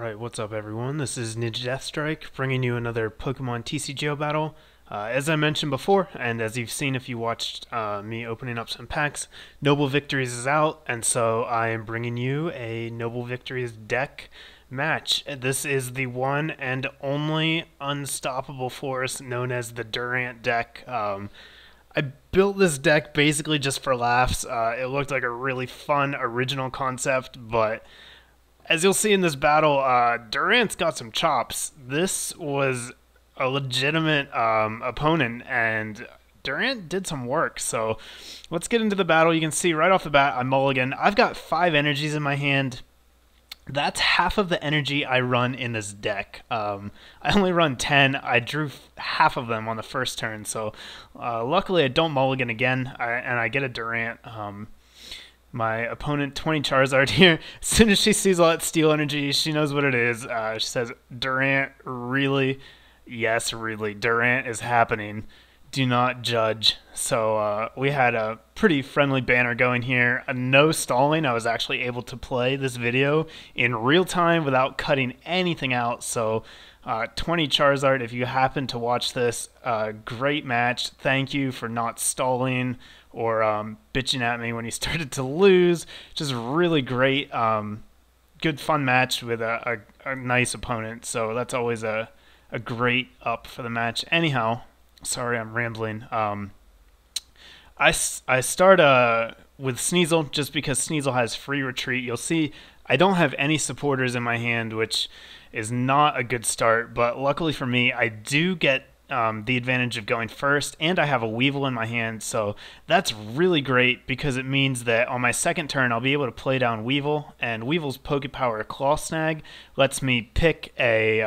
Alright, what's up everyone? This is NinjaDeathStrike bringing you another Pokemon TCGO battle. As I mentioned before, and as you've seen if you watched me opening up some packs, Noble Victories is out, and so I am bringing you a Noble Victories deck match. This is the one and only unstoppable force known as the Durant deck. I built this deck basically just for laughs. It looked like a really fun original concept, but as you'll see in this battle, Durant's got some chops. This was a legitimate opponent, and Durant did some work. So let's get into the battle. You can see right off the bat, I mulligan. I've got 5 energies in my hand. That's half of the energy I run in this deck. I only run 10. I drew half of them on the first turn, so luckily I don't mulligan again, and I get a Durant. My opponent, 20 Charizard here. As soon as she sees all that steel energy, she knows what it is. She says, Durant, really? Yes, really. Durant is happening. Do not judge. So we had a pretty friendly banner going here. No stalling. I was actually able to play this video in real time without cutting anything out. So 20 Charizard, if you happen to watch this, great match. Thank you for not stalling or bitching at me when you started to lose. Just really great, good fun match with a nice opponent. So that's always a great up for the match. Anyhow, sorry I'm rambling. I start with Sneasel just because Sneasel has free retreat. You'll see I don't have any supporters in my hand, which is not a good start, but luckily for me, I do get the advantage of going first, and I have a Weavile in my hand, so that's really great because it means that on my second turn I'll be able to play down Weavile, and Weavile's Pokepower Claw Snag lets me pick a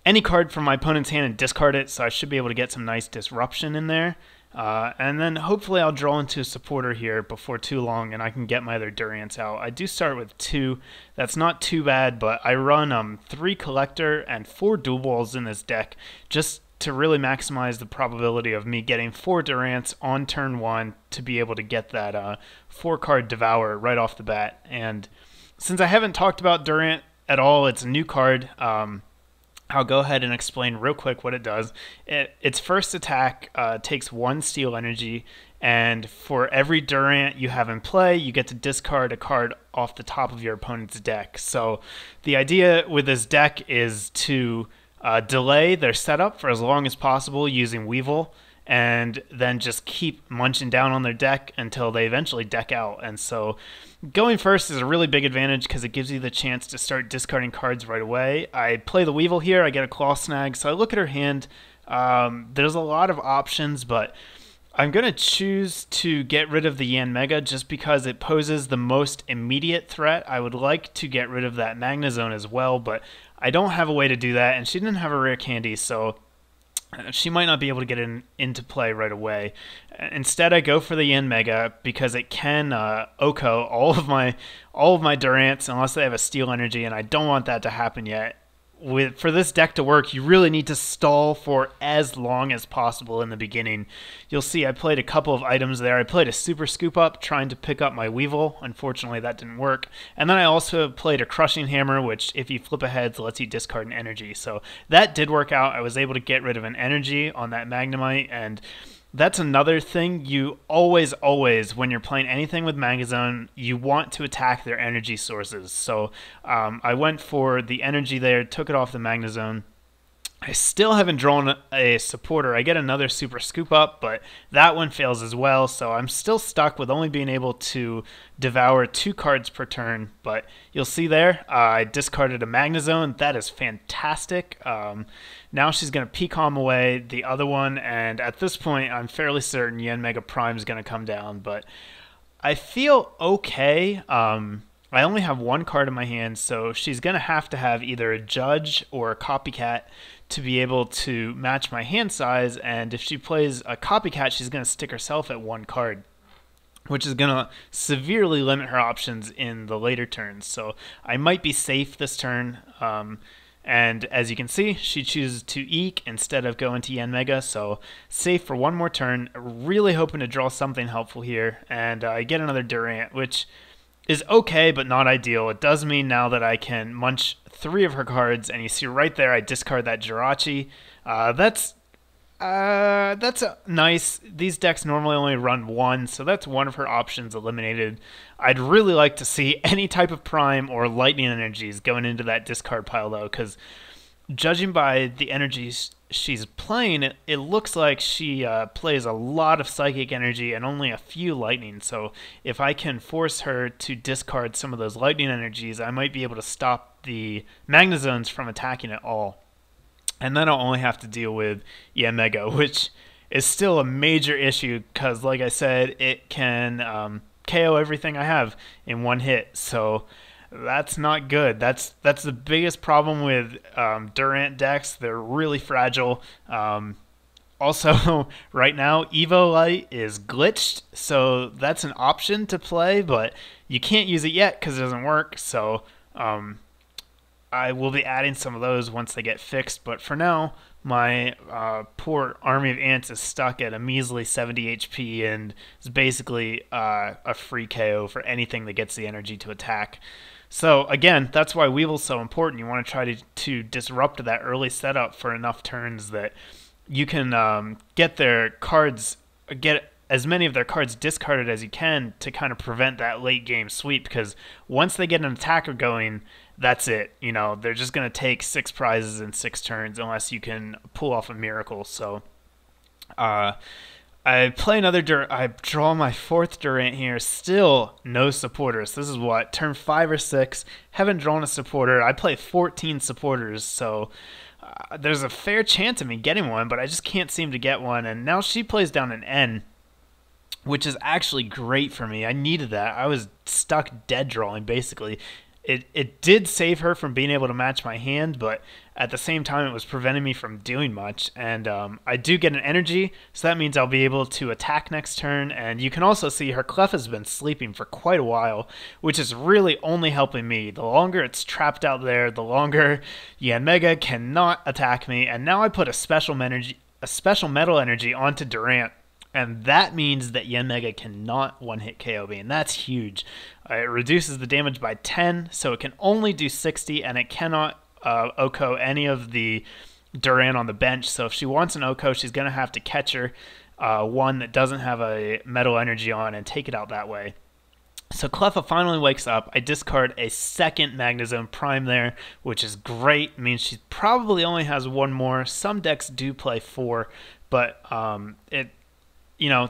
any card from my opponent's hand and discard it, so I should be able to get some nice disruption in there. And then hopefully I'll draw into a supporter here before too long and I can get my other Durants out. I do start with 2. That's not too bad, but I run 3 Collector and 4 Dual Balls in this deck just to really maximize the probability of me getting 4 Durants on turn 1 to be able to get that 4-card Devour right off the bat. And since I haven't talked about Durant at all, it's a new card. I'll go ahead and explain real quick what it does. Its first attack takes 1 steel energy, and for every Durant you have in play, you get to discard a card off the top of your opponent's deck. So the idea with this deck is to delay their setup for as long as possible using Weavile, and then just keep munching down on their deck until they eventually deck out. And so going first is a really big advantage because it gives you the chance to start discarding cards right away. I play the Weavile here, I get a Claw Snag, so I look at her hand. There's a lot of options, but I'm going to choose to get rid of the Yanmega just because it poses the most immediate threat. I would like to get rid of that MegaZone as well, but I don't have a way to do that, and she didn't have a rare candy, so she might not be able to get into play right away. Instead, I go for the Yanmega because it can OHKO all of my Durants unless they have a steel energy, and I don't want that to happen yet. For this deck to work, you really need to stall for as long as possible in the beginning. You'll see I played a couple of items there. I played a Super Scoop Up trying to pick up my Weavile. Unfortunately, that didn't work. And then I also played a Crushing Hammer, which if you flip ahead, lets you discard an energy. So that did work out. I was able to get rid of an energy on that Magnemite, and that's another thing. You always, when you're playing anything with MegaZone, you want to attack their energy sources. So I went for the energy there, took it off the MegaZone. I still haven't drawn a supporter. I get another Super Scoop Up, but that one fails as well, so I'm still stuck with only being able to devour 2 cards per turn. But you'll see there, I discarded a MegaZone. That is fantastic. Now she's going to P-Calm away the other one, and at this point, I'm fairly certain Yanmega Prime is going to come down, but I feel okay. I only have 1 card in my hand, so she's going to have either a Judge or a Copycat to be able to match my hand size, and if she plays a Copycat, she's going to stick herself at 1 card, which is going to severely limit her options in the later turns. So I might be safe this turn, and as you can see, she chooses to Eek instead of going to Yanmega, so safe for 1 more turn. Really hoping to draw something helpful here, and I get another Durant, which is okay, but not ideal. It does mean now that I can munch 3 of her cards, and you see right there, I discard that Jirachi. That's nice. These decks normally only run 1, so that's one of her options eliminated. I'd really like to see any type of Prime or Lightning energies going into that discard pile, though, because judging by the energies she's playing, it looks like she plays a lot of Psychic energy and only a few Lightning. So if I can force her to discard some of those Lightning energies, I might be able to stop the MegaZones from attacking at all. And then I'll only have to deal with Mega, which is still a major issue because, like I said, it can KO everything I have in one hit. So that's not good. That's the biggest problem with Durant decks. They're really fragile. Also, right now, Evo Light is glitched, so that's an option to play, but you can't use it yet because it doesn't work. So I will be adding some of those once they get fixed, but for now, my poor army of ants is stuck at a measly 70 HP and is basically a free KO for anything that gets the energy to attack. So again, that's why Weavile's so important. You want to try to disrupt that early setup for enough turns that you can get their cards, get as many of their cards discarded as you can to kind of prevent that late game sweep, because once they get an attacker going, that's it. You know, they're just going to take 6 prizes in 6 turns unless you can pull off a miracle. So I play another Durant. I draw my 4th Durant here. Still no supporters. This is what, turn 5 or 6. Haven't drawn a supporter. I play 14 supporters, so there's a fair chance of me getting one, but I just can't seem to get one. And now she plays down an N, which is actually great for me. I needed that. I was stuck dead drawing, basically. It did save her from being able to match my hand, but at the same time, it was preventing me from doing much. And I do get an energy, so that means I'll be able to attack next turn. And you can also see her Clef has been sleeping for quite a while, which is really only helping me. The longer it's trapped out there, the longer Mega cannot attack me. And now I put a special metal energy onto Durant. And that means that Mega cannot one-hit KO me, and that's huge. It reduces the damage by 10, so it can only do 60, and it cannot OHKO any of the Durant on the bench. So if she wants an OHKO, she's going to have to catch her one that doesn't have a metal energy on and take it out that way. So Cleffa finally wakes up. I discard a 2nd MegaZone Prime there, which is great. It means she probably only has 1 more. Some decks do play 4, but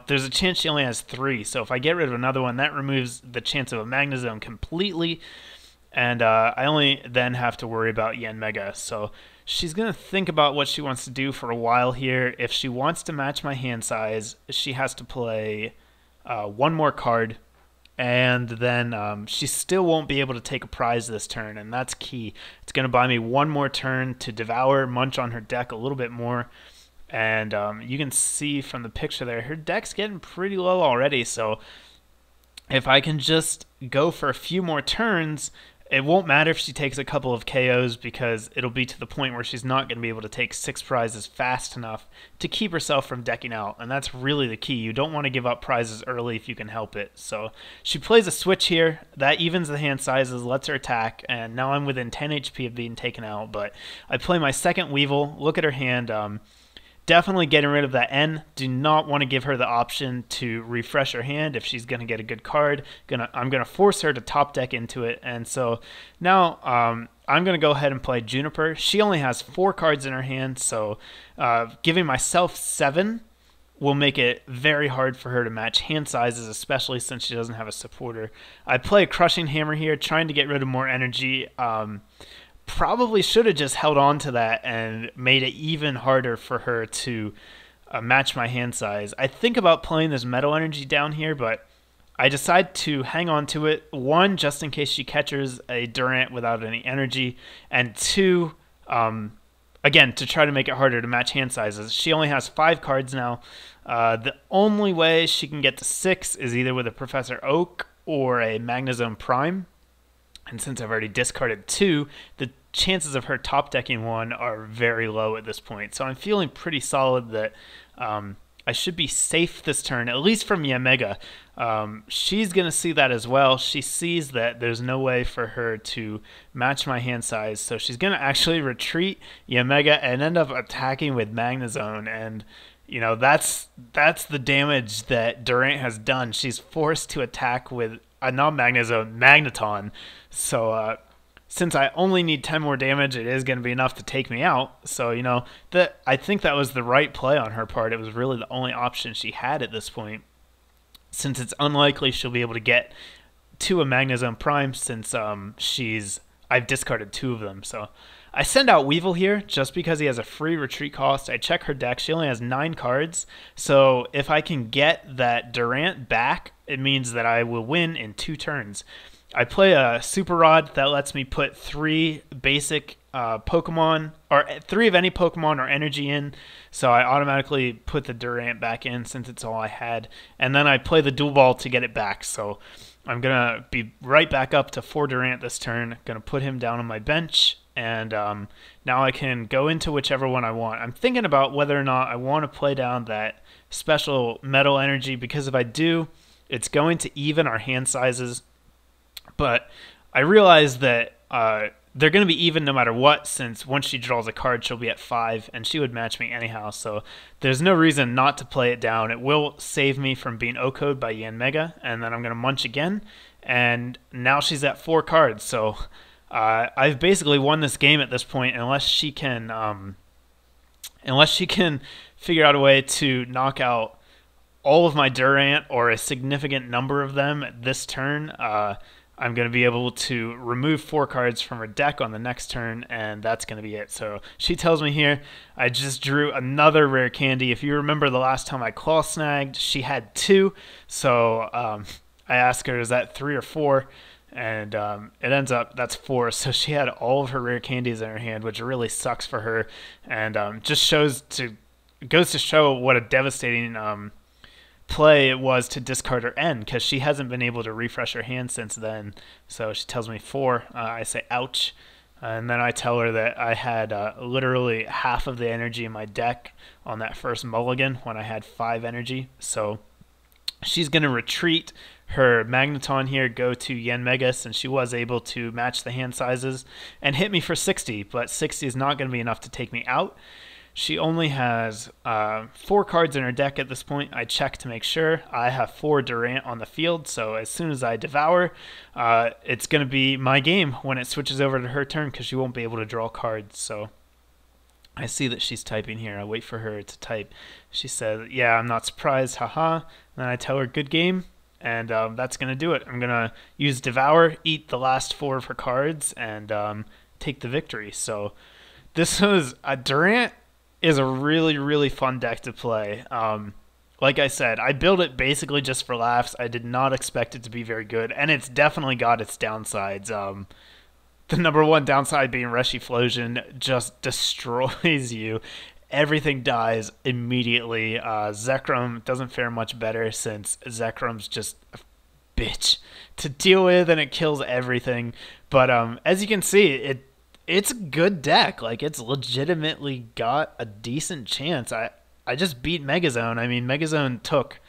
there's a chance she only has 3. So if I get rid of another one, that removes the chance of a MegaZone completely. And I only then have to worry about Mega. So she's going to think about what she wants to do for a while here. If she wants to match my hand size, she has to play 1 more card. And then she still won't be able to take a prize this turn. And that's key. It's going to buy me 1 more turn to devour, munch on her deck a little bit more. And you can see from the picture there, her deck's getting pretty low already. So if I can just go for a few more turns, it won't matter if she takes a couple of KOs, because it'll be to the point where she's not going to be able to take 6 prizes fast enough to keep herself from decking out. And that's really the key. You don't want to give up prizes early if you can help it. So she plays a switch here. That evens the hand sizes, lets her attack. And now I'm within 10 HP of being taken out. But I play my 2nd Weavile. Look at her hand. Definitely getting rid of that N. Do not want to give her the option to refresh her hand if she's going to get a good card. I'm going to force her to top deck into it. And so now I'm going to go ahead and play Juniper. She only has 4 cards in her hand, so giving myself 7 will make it very hard for her to match hand sizes, especially since she doesn't have a supporter. I play a Crushing Hammer here, trying to get rid of more energy. Probably should have just held on to that and made it even harder for her to match my hand size. I think about playing this metal energy down here, but I decide to hang on to it. 1, just in case she catches a Durant without any energy, and 2, again, to try to make it harder to match hand sizes. She only has 5 cards now. The only way she can get to 6 is either with a Professor Oak or a MegaZone Prime. And since I've already discarded 2, the chances of her top decking 1 are very low at this point. So I'm feeling pretty solid that I should be safe this turn, at least from Yamega. She's going to see that as well. She sees that there's no way for her to match my hand size, so she's going to actually retreat Yamega and end up attacking with MegaZone, and you know, that's the damage that Durant has done. She's forced to attack with not MegaZone, Magneton. So since I only need 10 more damage, it is going to be enough to take me out. So, you know, I think that was the right play on her part. It was really the only option she had at this point, since it's unlikely she'll be able to get to a MegaZone Prime, since I've discarded 2 of them. So I send out Weavile here just because he has a free retreat cost. I check her deck. She only has 9 cards. So if I can get that Durant back, it means that I will win in 2 turns. I play a Super Rod that lets me put 3 basic Pokemon, or 3 of any Pokemon or energy in. So I automatically put the Durant back in since it's all I had. And then I play the Dual Ball to get it back. So I'm going to be right back up to 4 Durant this turn. Going to put him down on my bench. And now I can go into whichever one I want. I'm thinking about whether or not I want to play down that special metal energy, because if I do, it's going to even our hand sizes. But I realize that they're going to be even no matter what, since once she draws a card, she'll be at 5, and she would match me anyhow. So there's no reason not to play it down. It will save me from being OHKO'd by Yanmega, and then I'm going to munch again. And now she's at 4 cards, so I've basically won this game at this point, unless she can figure out a way to knock out all of my Durant or a significant number of them this turn. I'm going to be able to remove 4 cards from her deck on the next turn, and that's going to be it. So she tells me here, I just drew another rare candy. If you remember the last time I claw snagged, she had 2. So I asked her, is that 3 or 4? And it ends up that's 4. So she had all of her rare candies in her hand, which really sucks for her, and just goes to show what a devastating play it was to discard her N, because she hasn't been able to refresh her hand since then. So she tells me 4. I say ouch, and then I tell her that I had literally half of the energy in my deck on that first mulligan when I had 5 energy. So she's going to retreat her Magneton here, go to Yanmega, since she was able to match the hand sizes, and hit me for 60, but 60 is not going to be enough to take me out. She only has 4 cards in her deck at this point. I check to make sure. I have 4 Durant on the field, so as soon as I devour, it's going to be my game when it switches over to her turn, because she won't be able to draw cards. So I see that she's typing here. I wait for her to type. She says, yeah, I'm not surprised, haha. Then I tell her, good game, and that's going to do it. I'm going to use Devour, eat the last 4 of her cards, and take the victory. So this was Durant is a really, really fun deck to play. Like I said, I built it basically just for laughs. I did not expect it to be very good, and it's definitely got its downsides. The number 1 downside being Reshiflosion just destroys you. Everything dies immediately. Zekrom doesn't fare much better, since Zekrom's just a bitch to deal with, and it kills everything. But as you can see, it's a good deck. Like, it's legitimately got a decent chance. I just beat MegaZone. I mean, MegaZone took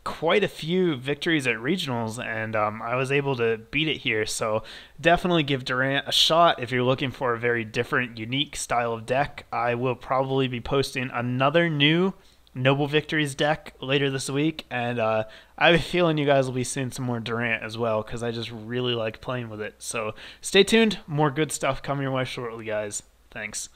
quite a few victories at regionals, and I was able to beat it here. So definitely give Durant a shot if you're looking for a very different, unique style of deck. I will probably be posting another new Noble Victories deck later this week, and I have a feeling you guys will be seeing some more Durant as well, because I just really like playing with it. So stay tuned, more good stuff coming your way shortly, guys. Thanks.